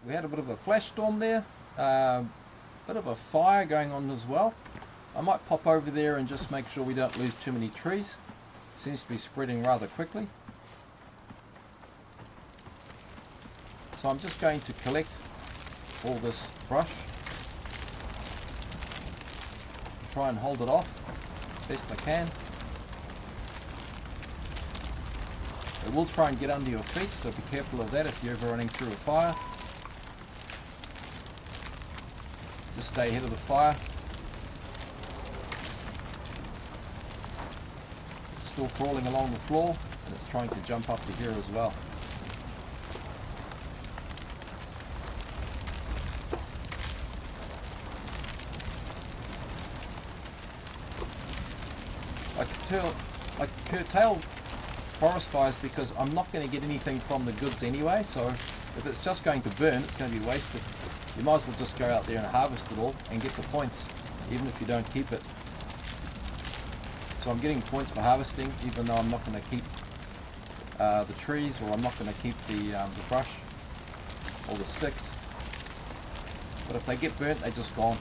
we had a bit of a flash storm there, bit of a fire going on as well. I might pop over there and just make sure we don't lose too many trees. Seems to be spreading rather quickly. So I'm just going to collect all this brush, try and hold it off best I can. It will try and get under your feet, so be careful of that if you're ever running through a fire. Just stay ahead of the fire. It's still crawling along the floor, and it's trying to jump up to here as well. I curtail forest fires because I'm not going to get anything from the goods anyway, so if it's just going to burn, it's going to be wasted. You might as well just go out there and harvest it all and get the points, even if you don't keep it. So I'm getting points for harvesting, even though I'm not going to keep the trees, or I'm not going to keep the brush or the sticks. But if they get burnt, they're just gone.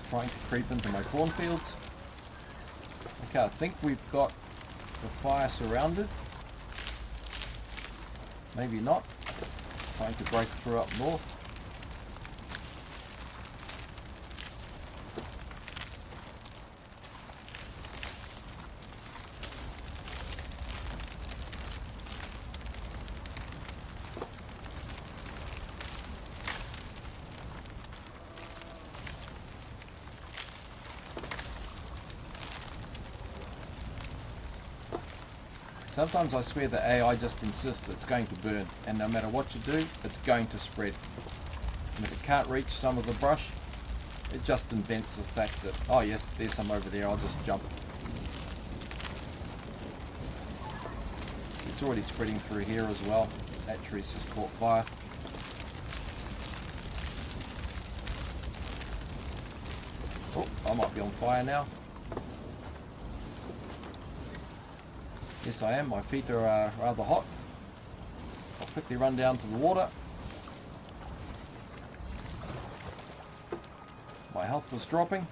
Trying to creep into my cornfields. Okay, I think we've got the fire surrounded. Maybe not. Trying to break through up north. Sometimes I swear the AI just insists that it's going to burn, and no matter what you do, it's going to spread. And if it can't reach some of the brush, it just invents the fact that, oh yes, there's some over there, I'll just jump. It's already spreading through here as well. That tree's just caught fire. Oh, I might be on fire now. Yes, I am. My feet are rather hot. I'll quickly run down to the water. My health was dropping.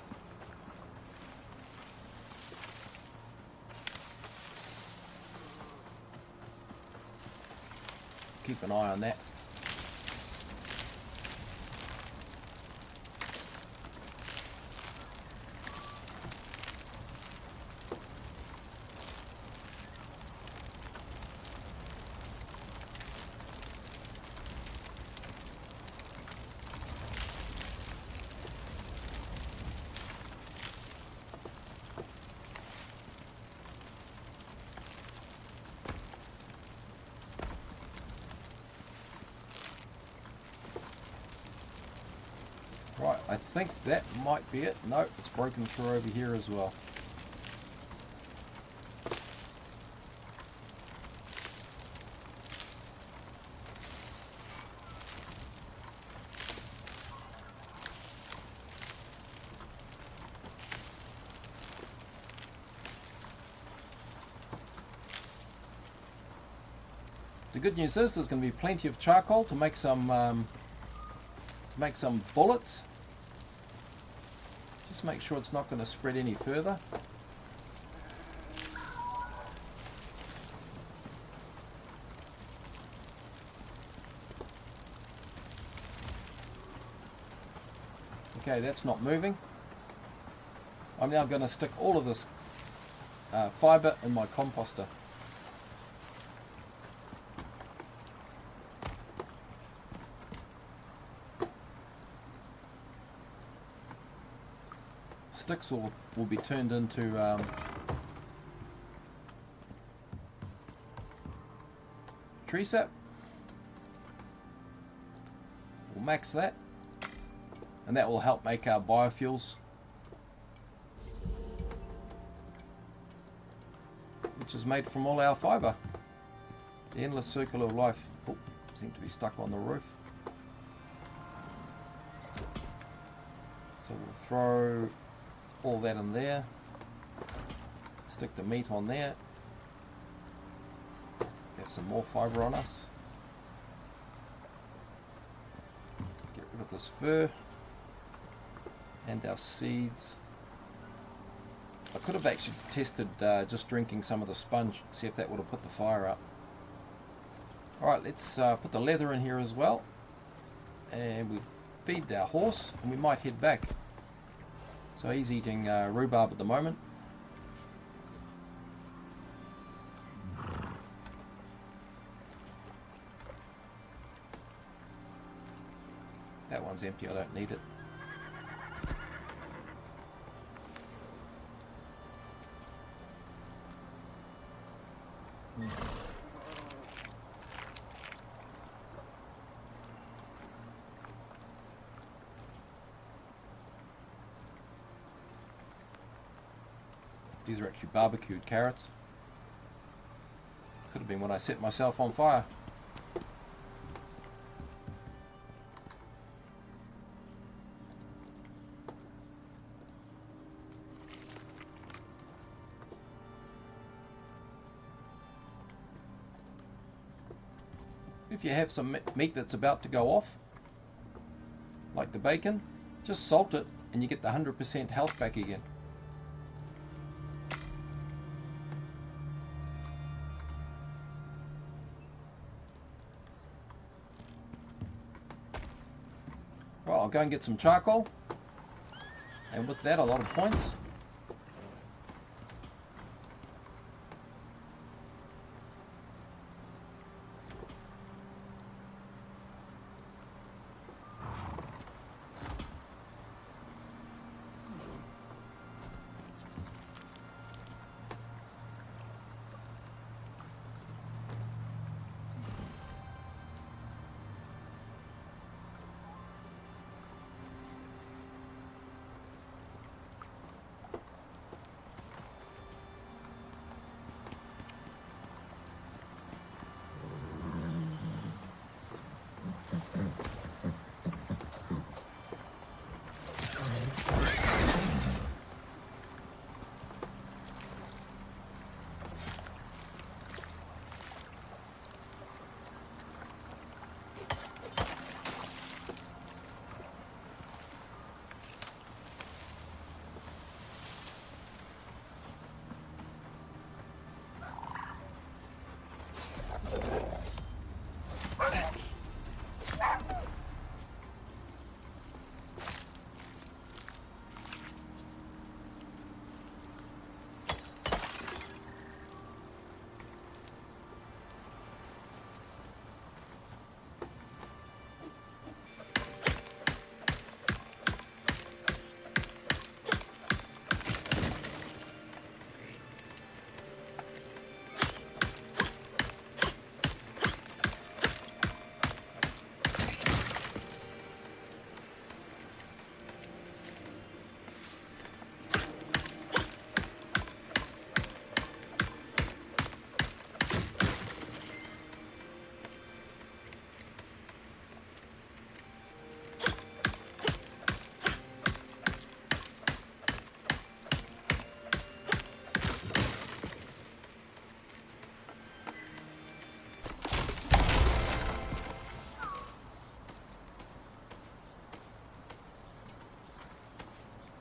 Keep an eye on that. Right, I think that might be it. No, it's broken through over here as well. The good news is there's going to be plenty of charcoal to make some bullets. Just make sure it's not going to spread any further. Okay, that's not moving. I'm now going to stick all of this fibre in my composter. Sticks will be turned into tree sap. We'll max that, and that will help make our biofuels, which is made from all our fibre. The endless circle of life. Oh, seem to be stuck on the roof. So we'll throw all that in there. stick the meat on there. Have some more fibre on us. Get rid of this fur and our seeds. I could have actually tested just drinking some of the sponge, see if that would have put the fire up. Alright, let's put the leather in here as well, and we feed our horse and we might head back. So he's eating rhubarb at the moment. That one's empty, I don't need it. These are actually barbecued carrots. Could have been when I set myself on fire. If you have some meat that's about to go off, like the bacon, just salt it and you get the 100% health back again. Right, I'll go and get some charcoal, and with that a lot of points.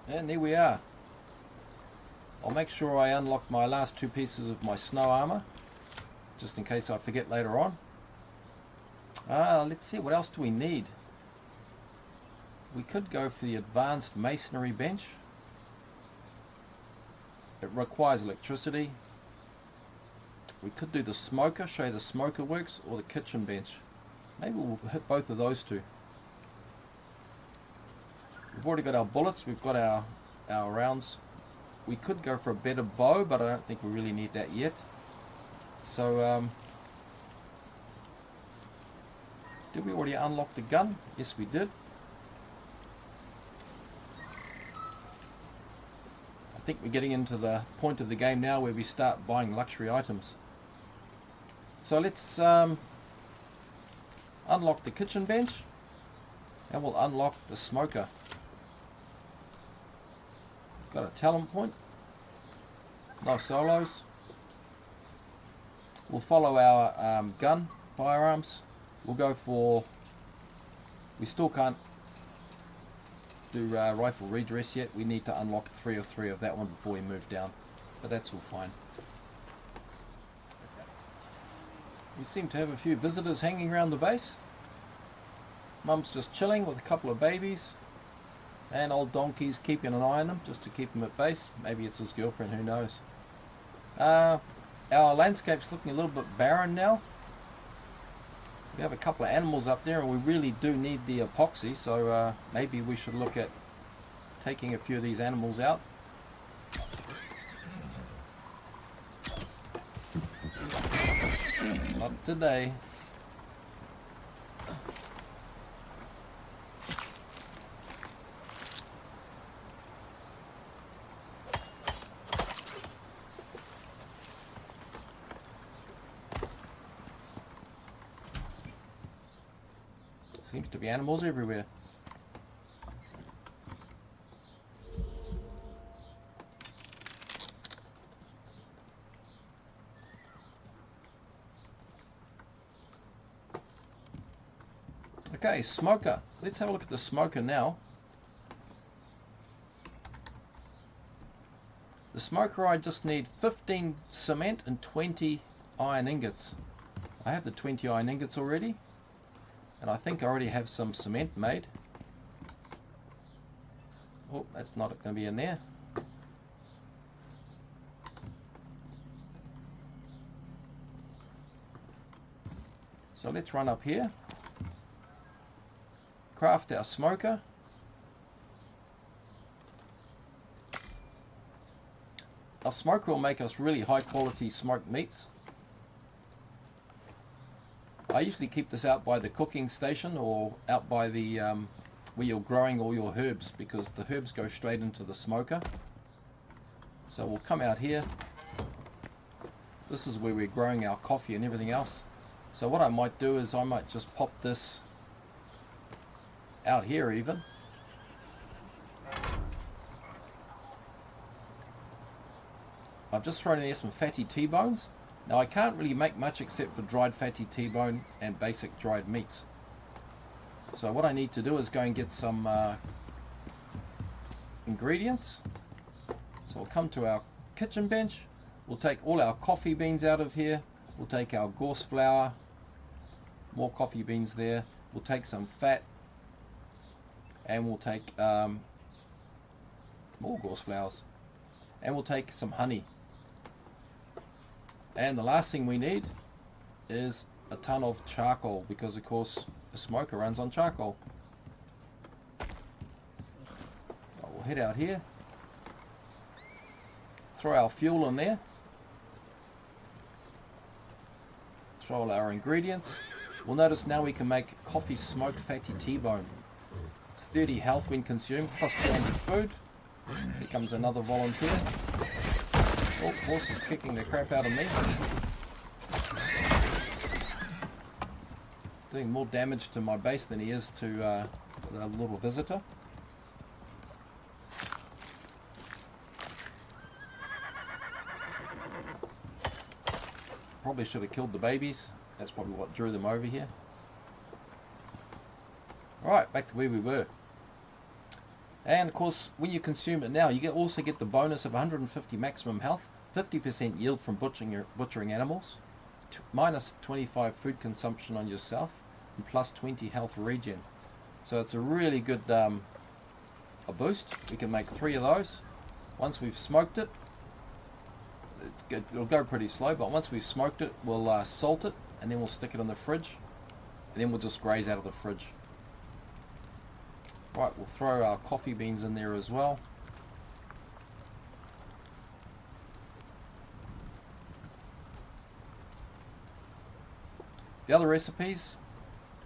And there we are. I'll make sure I unlock my last two pieces of my snow armor, just in case I forget later on. Let's see, what else do we need? We could go for the advanced masonry bench. It requires electricity. We could do the smoker, show you the smoker works, or the kitchen bench. Maybe we'll hit both of those two. We've already got our bullets, we've got our rounds. We could go for a better bow, but I don't think we really need that yet. So, did we already unlock the gun? Yes, we did. I think we're getting into the point of the game now where we start buying luxury items. So let's unlock the kitchen bench, and we'll unlock the smoker. Got a talent point. No solos. We'll follow our gun, firearms. We'll go for... We still can't do rifle redress yet. We need to unlock 3 of that one before we move down. But that's all fine. We seem to have a few visitors hanging around the base. Mum's just chilling with a couple of babies. And old Donkey's keeping an eye on them just to keep them at base. Maybe it's his girlfriend, who knows. Our landscape's looking a little bit barren now. We have a couple of animals up there and we really do need the epoxy, so maybe we should look at taking a few of these animals out. Not today. Seems to be animals everywhere. Okay, smoker. Let's have a look at the smoker now. The smoker, I just need 15 cement and 20 iron ingots. I have the 20 iron ingots already. And I think I already have some cement made. Oh, that's not going to be in there. So let's run up here. Craft our smoker. Our smoker will make us really high quality smoked meats. I usually keep this out by the cooking station or out by the where you're growing all your herbs, because the herbs go straight into the smoker. So we'll come out here. This is where we're growing our coffee and everything else. So what I might do is I might just pop this out here even. I've just thrown in there some fatty T-bones. Now I can't really make much except for dried fatty T-bone and basic dried meats. So what I need to do is go and get some ingredients. So we'll come to our kitchen bench. We'll take all our coffee beans out of here. We'll take our gorse flour. More coffee beans there. We'll take some fat. And we'll take more gorse flours. And we'll take some honey. And the last thing we need is a ton of charcoal, because of course the smoker runs on charcoal. We'll head out here, throw our fuel in there, throw all our ingredients. We'll notice now we can make coffee smoked fatty T-bone. It's 30 health when consumed, plus 200 food. Here comes another volunteer. Oh, horse is kicking the crap out of me. Doing more damage to my base than he is to the little visitor. Probably should have killed the babies. That's probably what drew them over here. Alright, back to where we were. And of course, when you consume it now, you also get the bonus of 150 maximum health, 50% yield from butchering animals, minus 25 food consumption on yourself, and plus 20 health regen. So it's a really good a boost. We can make 3 of those. Once we've smoked it, it'll go pretty slow, but once we've smoked it, we'll salt it, and then we'll stick it in the fridge, and then we'll just graze out of the fridge. Right, we'll throw our coffee beans in there as well. The other recipes,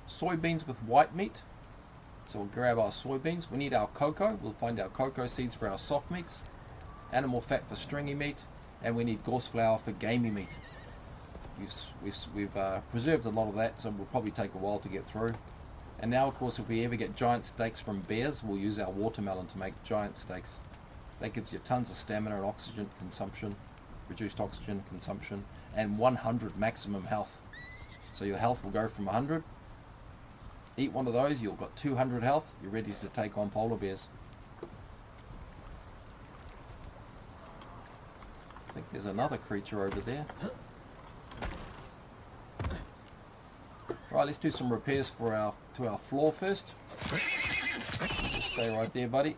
soybeans with white meat. So we'll grab our soybeans. We need our cocoa. We'll find our cocoa seeds for our soft meats. Animal fat for stringy meat. And we need gorse flour for gamey meat. We've preserved a lot of that, so we'll probably take a while to get through. And now, of course, if we ever get giant steaks from bears, we'll use our watermelon to make giant steaks. That gives you tons of stamina and oxygen consumption. reduced oxygen consumption, and 100 maximum health. So your health will go from 100. Eat one of those, you've got 200 health, you're ready to take on polar bears. I think there's another creature over there. Right, let's do some repairs to our floor first. Just stay right there, buddy.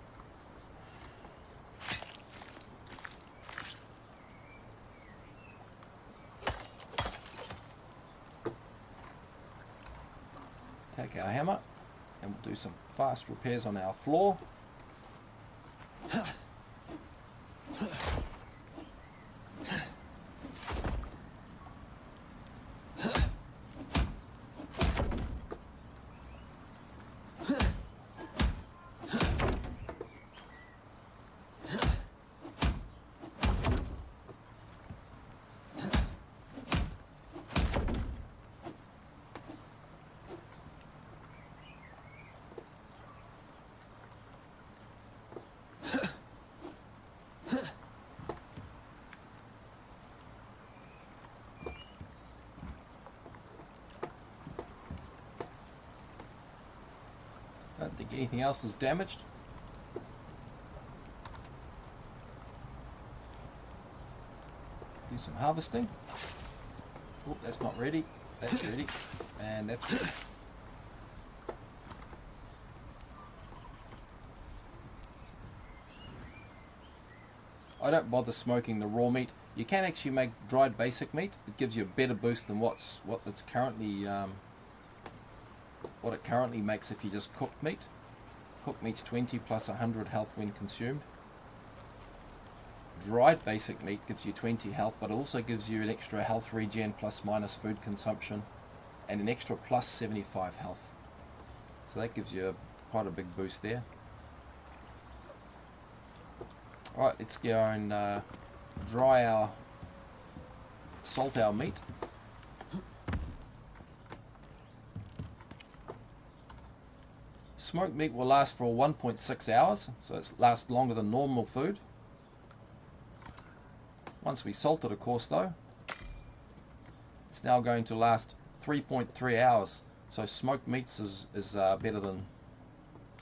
Take our hammer and we'll do some fast repairs on our floor. Don't think anything else is damaged. Do some harvesting. Oh, that's not ready. That's ready. And that's ready. I don't bother smoking the raw meat. You can actually make dried basic meat. It gives you a better boost than what it currently makes if you just cook meat. Cooked meat's 20 plus 100 health when consumed. Dried basic meat gives you 20 health, but it also gives you an extra health regen plus minus food consumption, and an extra plus 75 health. So that gives you quite a big boost there. Alright, let's go and salt our meat. Smoked meat will last for 1.6 hours, so it lasts longer than normal food. Once we salt it, of course, though, it's now going to last 3.3 hours. So smoked meats is better than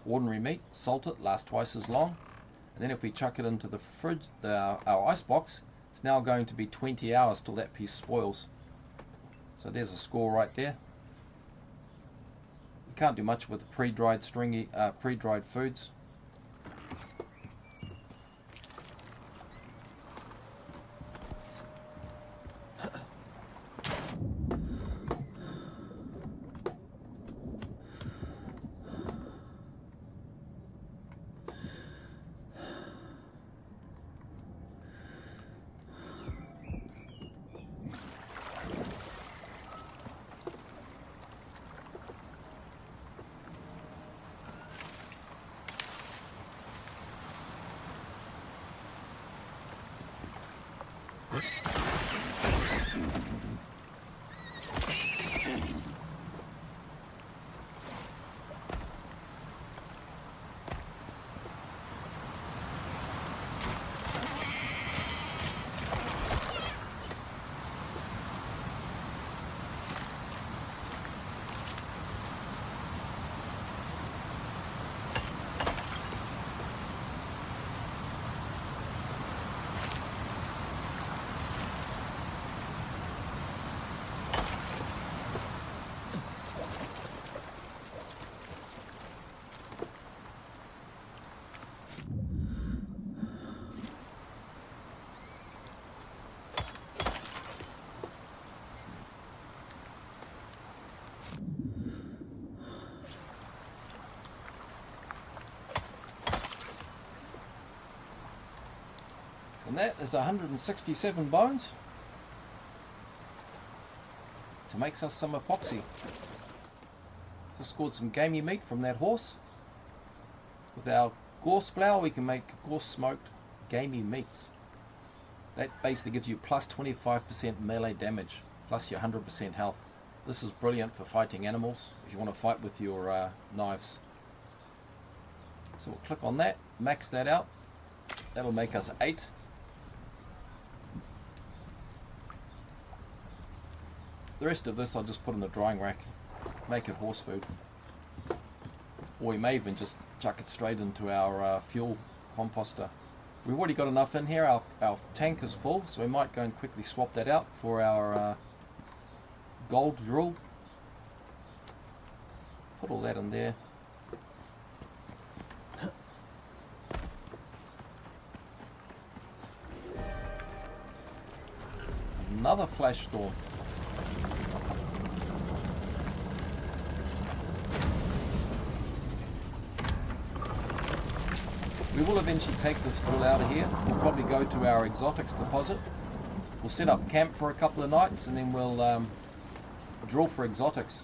ordinary meat. Salt it, lasts twice as long. And then if we chuck it into the fridge, our ice box, it's now going to be 20 hours till that piece spoils. So there's a score right there. You can't do much with pre-dried pre-dried foods. And that is 167 bones to make us some epoxy. Just scored some gamey meat from that horse. With our gorse flour we can make gorse smoked gamey meats. That basically gives you plus 25% melee damage, plus your 100% health. This is brilliant for fighting animals if you want to fight with your knives. So we'll click on that, max that out. That'll make us 8. The rest of this I'll just put in the drying rack, make it horse food. Or we may even just chuck it straight into our fuel composter. We've already got enough in here, our tank is full, so we might go and quickly swap that out for our gold drill. Put all that in there. Another flash storm. We will eventually take this fuel out of here. We'll probably go to our exotics deposit. We'll set up camp for a couple of nights and then we'll drill for exotics.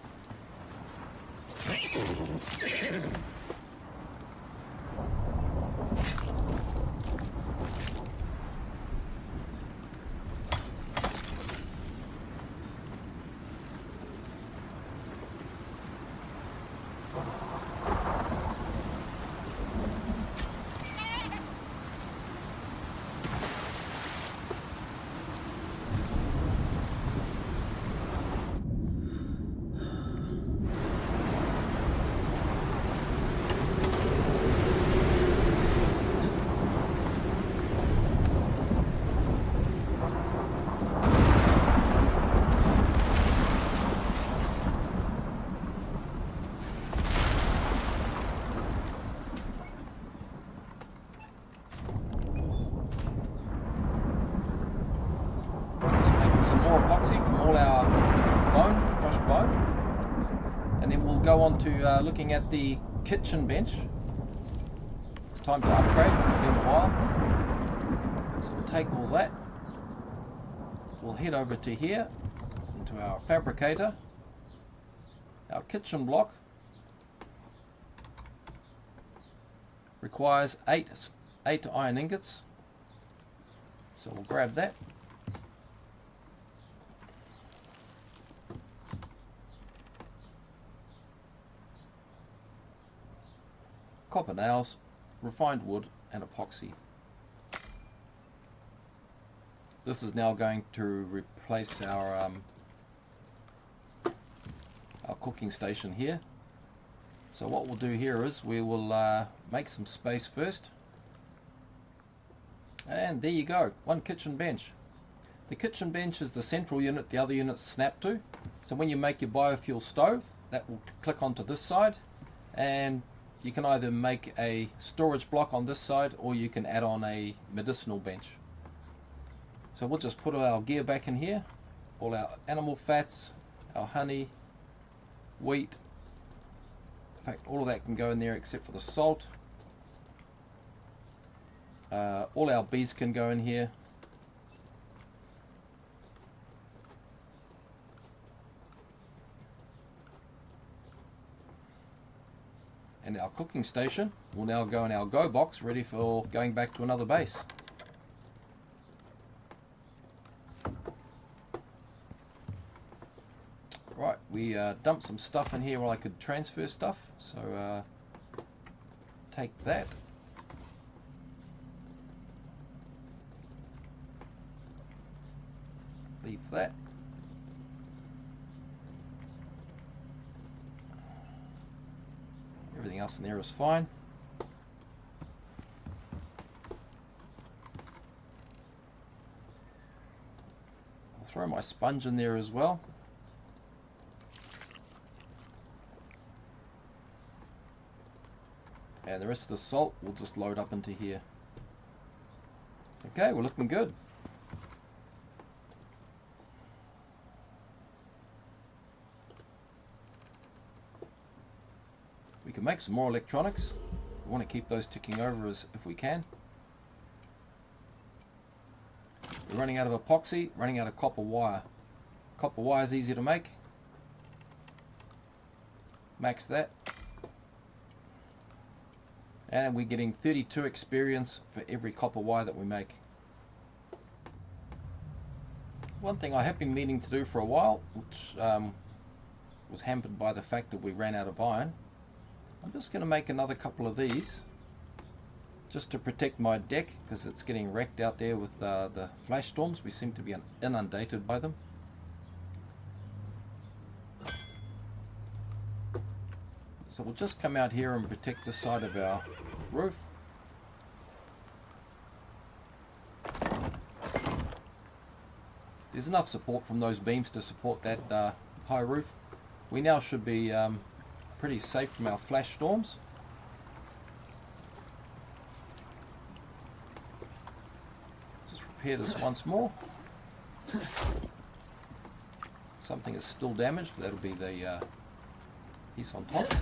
Go on to looking at the kitchen bench. It's time to upgrade, it's been a while. So we'll take all that. We'll head over to here, into our fabricator. Our kitchen block requires 8 iron ingots. So we'll grab that. Copper nails, refined wood and epoxy. This is now going to replace our cooking station here. So what we'll do here is we will make some space first. And there you go, one kitchen bench. The kitchen bench is the central unit the other units snap to. So when you make your biofuel stove, that will click onto this side, and you can either make a storage block on this side or you can add on a medicinal bench. So we'll just put our gear back in here, all our animal fats, our honey, wheat. In fact, all of that can go in there except for the salt. All our bees can go in here. And our cooking station will now go in our go box, ready for going back to another base. Right, we dumped some stuff in here where I could transfer stuff, so take that. Leave that. Everything else in there is fine. I'll throw my sponge in there as well. And the rest of the salt we'll just load up into here. Okay, we're looking good. We can make some more electronics. We want to keep those ticking over as if we can. We're running out of epoxy, running out of copper wire. Copper wire is easy to make. Max that. And we're getting 32 experience for every copper wire that we make. One thing I have been meaning to do for a while, which was hampered by the fact that we ran out of iron. I'm just going to make another couple of these just to protect my deck, because it's getting wrecked out there with the flash storms. We seem to be inundated by them. So we'll just come out here and protect this side of our roof. There's enough support from those beams to support that high roof. We now should be pretty safe from our flash storms. Just repair this once more. Something is still damaged. That'll be the piece on top.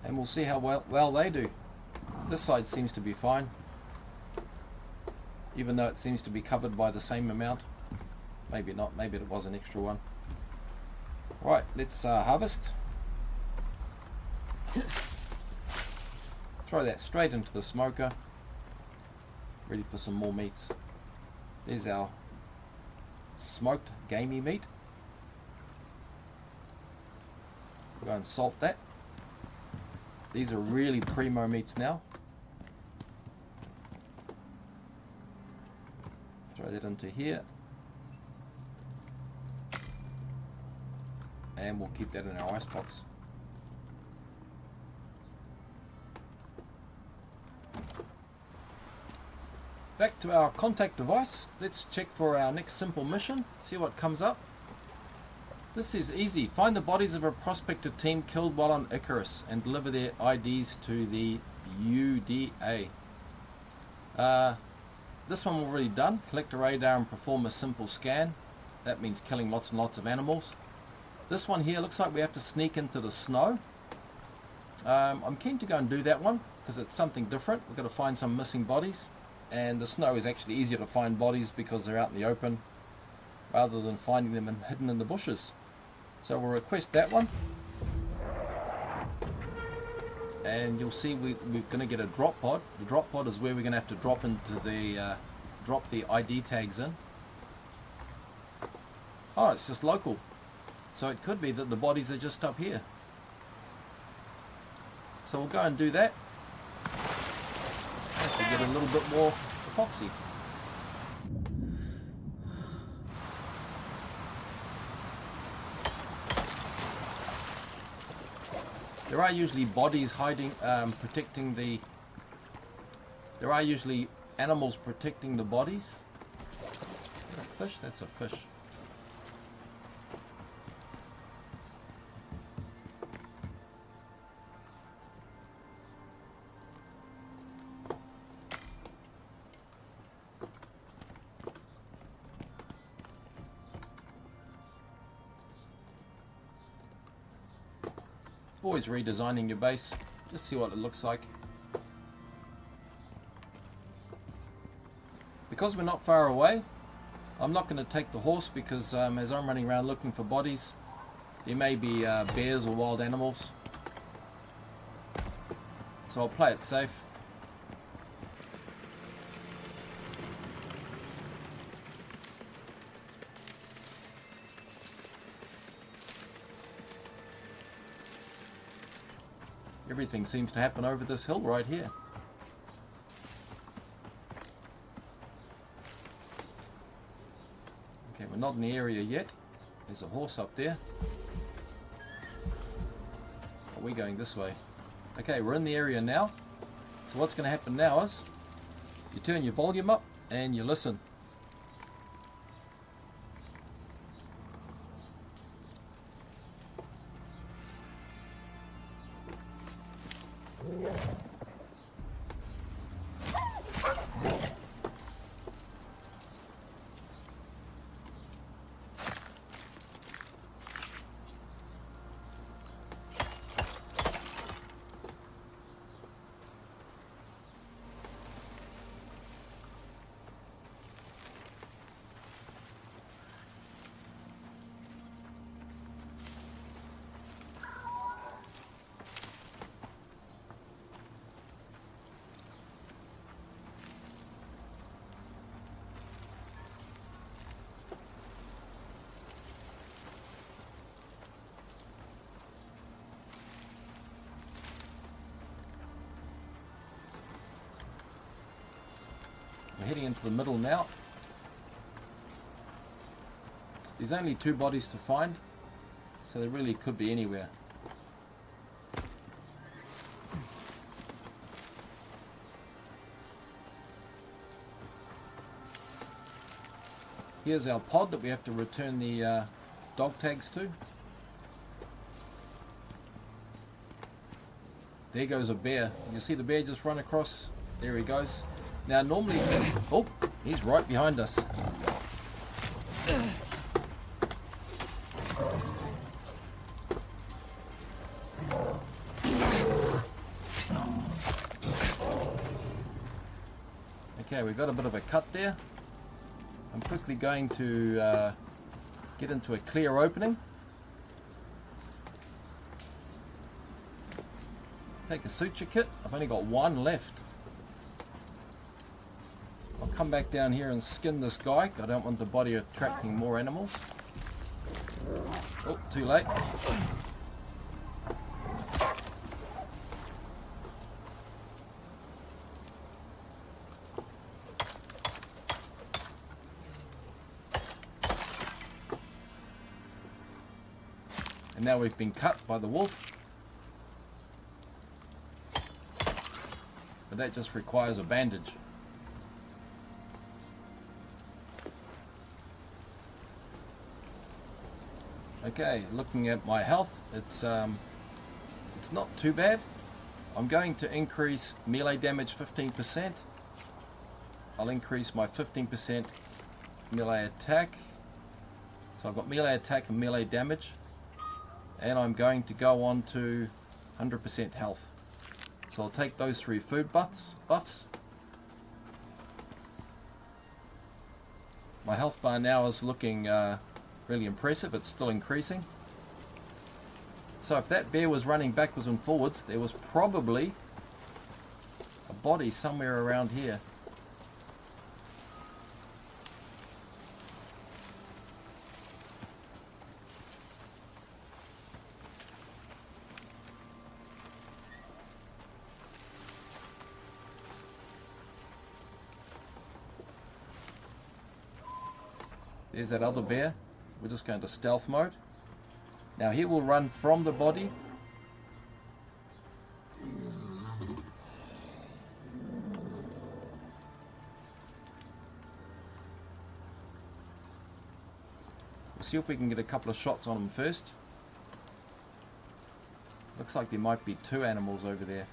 And we'll see how well they do. This side seems to be fine, even though it seems to be covered by the same amount. Maybe not, maybe it was an extra one. Right, let's harvest. Throw that straight into the smoker, ready for some more meats. There's our smoked gamey meat. We'll go and salt that. These are really primo meats now. Throw that into here. And we'll keep that in our icebox. Back to our contact device. Let's check for our next simple mission. See what comes up. This is easy. Find the bodies of a prospector team killed while on ICARUS and deliver their IDs to the UDA. This one we've already done. Collect a radar and perform a simple scan. That means killing lots and lots of animals. This one here looks like we have to sneak into the snow. I'm keen to go and do that one because it's something different. We've got to find some missing bodies, and the snow is actually easier to find bodies because they're out in the open rather than finding them hidden in the bushes. So we'll request that one, and you'll see we're going to get a drop pod. The drop pod is where we're going to have to drop into the drop the ID tags in. Oh, it's just local, so it could be that the bodies are just up here. So we'll go and do that. Have to get a little bit more epoxy. There are usually bodies hiding, protecting the... There are usually animals protecting the bodies. Is that a fish? That's a fish. Always redesigning your base, just see what it looks like. Because we're not far away, I'm not going to take the horse because as I'm running around looking for bodies, there may be bears or wild animals. So I'll play it safe. Everything seems to happen over this hill right here. Okay, we're not in the area yet. There's a horse up there. Are we going this way? Okay, we're in the area now. So what's going to happen now is you turn your volume up and you listen. into the middle now. There's only 2 bodies to find, so they really could be anywhere. Here's our pod that we have to return the dog tags to. There goes a bear. You see the bear just run across? There he goes. Now normally, oh, he's right behind us. Okay, we've got a bit of a cut there. I'm quickly going to get into a clear opening. Take a suture kit. I've only got 1 left. I'll come back down here and skin this guy. I don't want the body attracting more animals. Oh, too late. And now we've been cut by the wolf. But that just requires a bandage. Okay, looking at my health, it's not too bad. I'm going to increase melee damage 15%. I'll increase my 15% melee attack. So I've got melee attack and melee damage. And I'm going to go on to 100% health. So I'll take those 3 food buffs. My health bar now is looking really impressive. It's still increasing. So if that bear was running backwards and forwards, there was probably a body somewhere around here. There's that other bear. We're just going to stealth mode. Now he will run from the body. We'll see if we can get a couple of shots on him first. Looks like there might be 2 animals over there.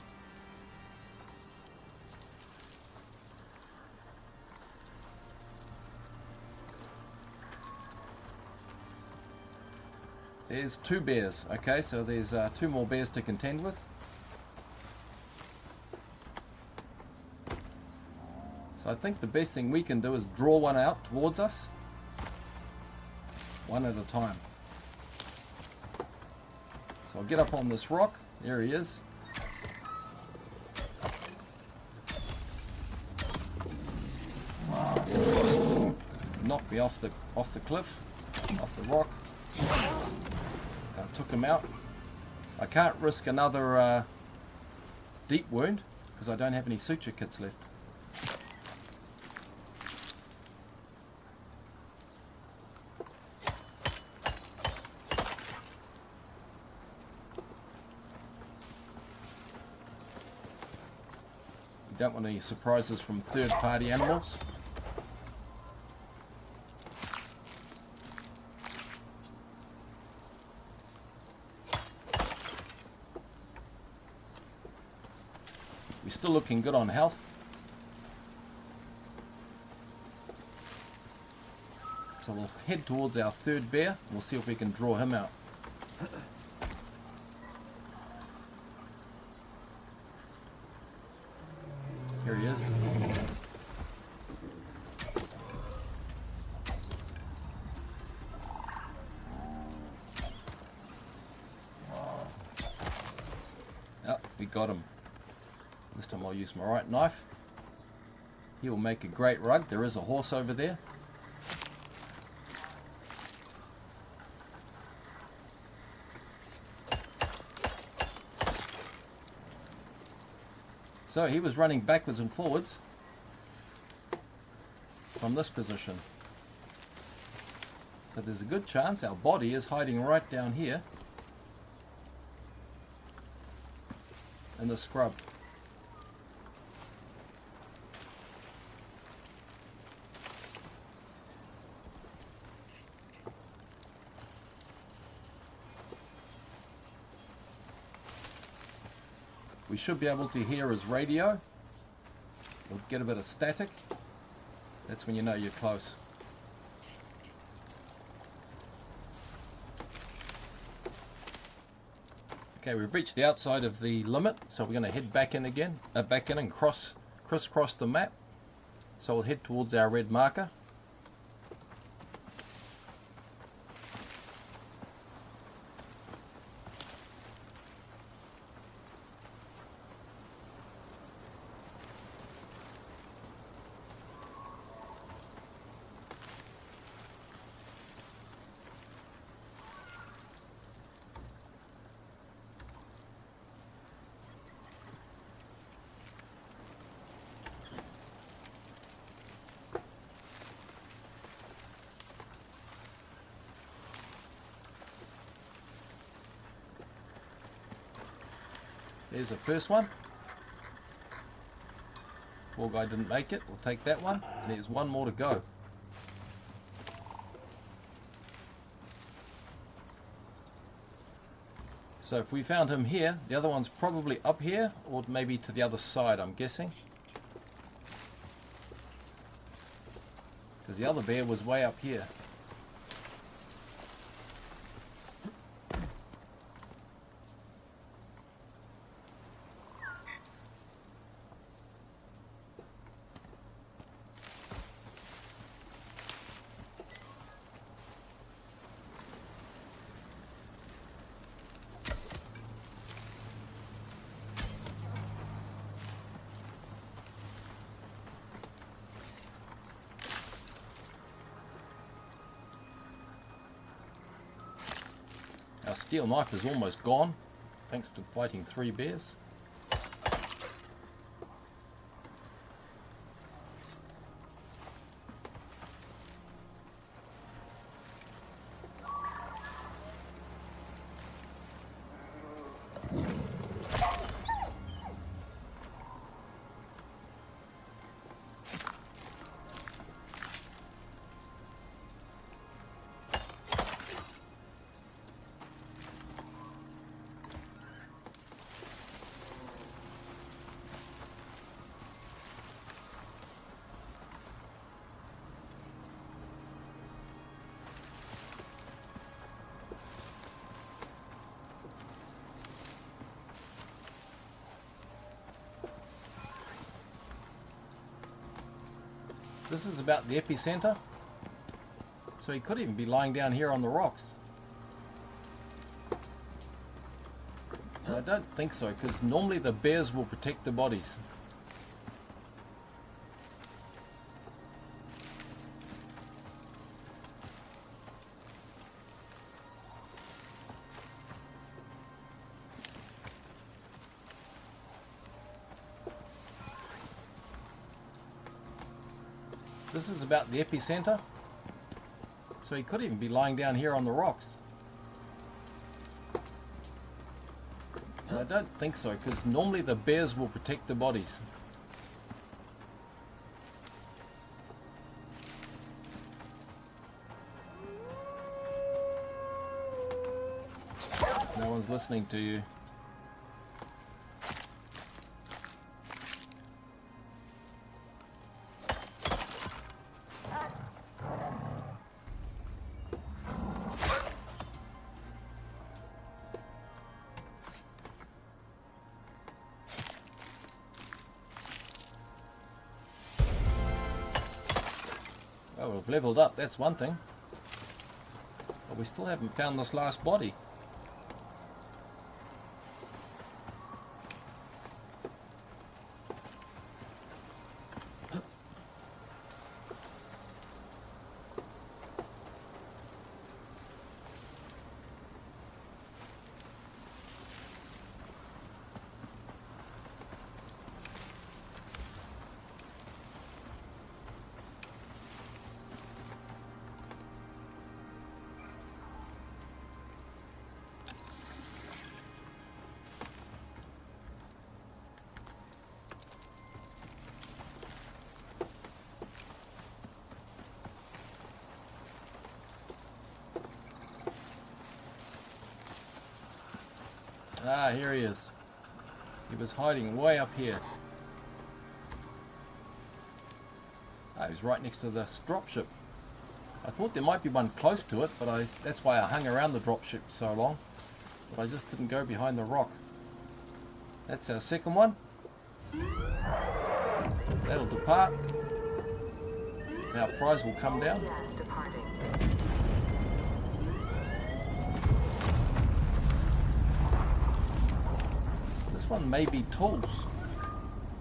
There's 2 bears. Okay, so there's 2 more bears to contend with. So I think the best thing we can do is draw one out towards us, one at a time. So I'll get up on this rock. There he is. Knocked me off the cliff, off the rock. Took him out. I can't risk another deep wound because I don't have any suture kits left. You don't want any surprises from third-party animals. We're still looking good on health. So we'll head towards our 3rd bear and we'll see if we can draw him out. Here he is. Oh, we got him. This time I'll use my right knife. He will make a great rug. There is a horse over there. So he was running backwards and forwards. from this position. So there's a good chance our body is hiding right down here in the scrub. We should be able to hear his radio. We'll get a bit of static. That's when you know you're close. Okay, we've reached the outside of the limit, so we're going to head back in again, back in and crisscross the map. So we'll head towards our red marker. There's the first one. Poor guy didn't make it. We'll take that one. And there's one more to go. So if we found him here, the other one's probably up here or maybe to the other side, I'm guessing. Because the other bear was way up here. Our steel knife is almost gone, thanks to fighting 3 bears. This is about the epicenter, so he could even be lying down here on the rocks. But I don't think so, because normally the bears will protect the bodies. This is about the epicenter, so he could even be lying down here on the rocks. But I don't think so, because normally the bears will protect the bodies. No one's listening to you. Oh, we've leveled up, that's one thing. But we still haven't found this last body. Ah, here he is. He was hiding way up here. Ah, he's right next to this dropship. I thought there might be one close to it, but that's why I hung around the dropship so long. But I just didn't go behind the rock. That's our second one. That'll depart. Our prize will come down. This one may be tools.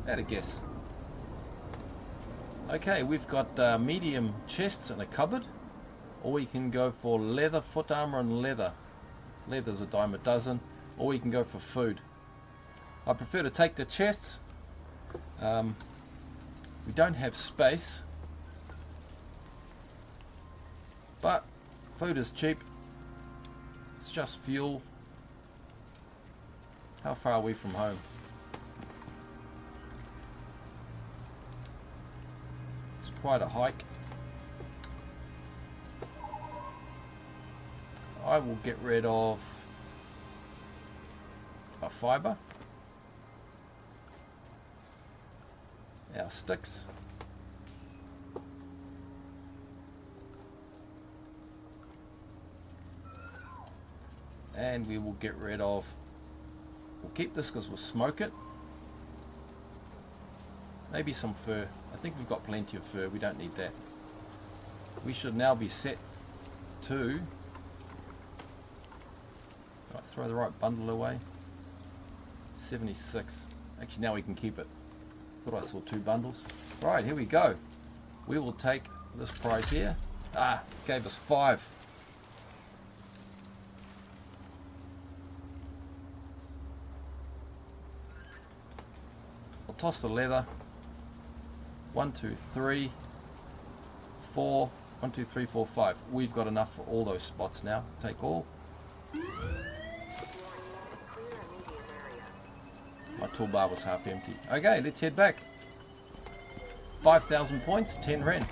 At a guess. Okay, we've got medium chests and a cupboard, or we can go for leather, foot armor and leather. Leather's a dime a dozen, or we can go for food. I prefer to take the chests. We don't have space, but food is cheap. It's just fuel. How far are we from home? Quite a hike. I will get rid of our fibre, our sticks, and we will get rid of, we'll keep this because we'll smoke it. Maybe some fur. I think we've got plenty of fur. We don't need that. We should now be set to... Right, throw the right bundle away. 76. Actually, now we can keep it. Thought I saw 2 bundles. Right, here we go. We will take this prize here. Ah, gave us 5. I'll toss the leather. 1, 2, 3, 4. 1, 2, 3, 4, 5. We've got enough for all those spots now. Take all. My toolbar was half empty. Okay, let's head back. 5,000 points, 10 Ren.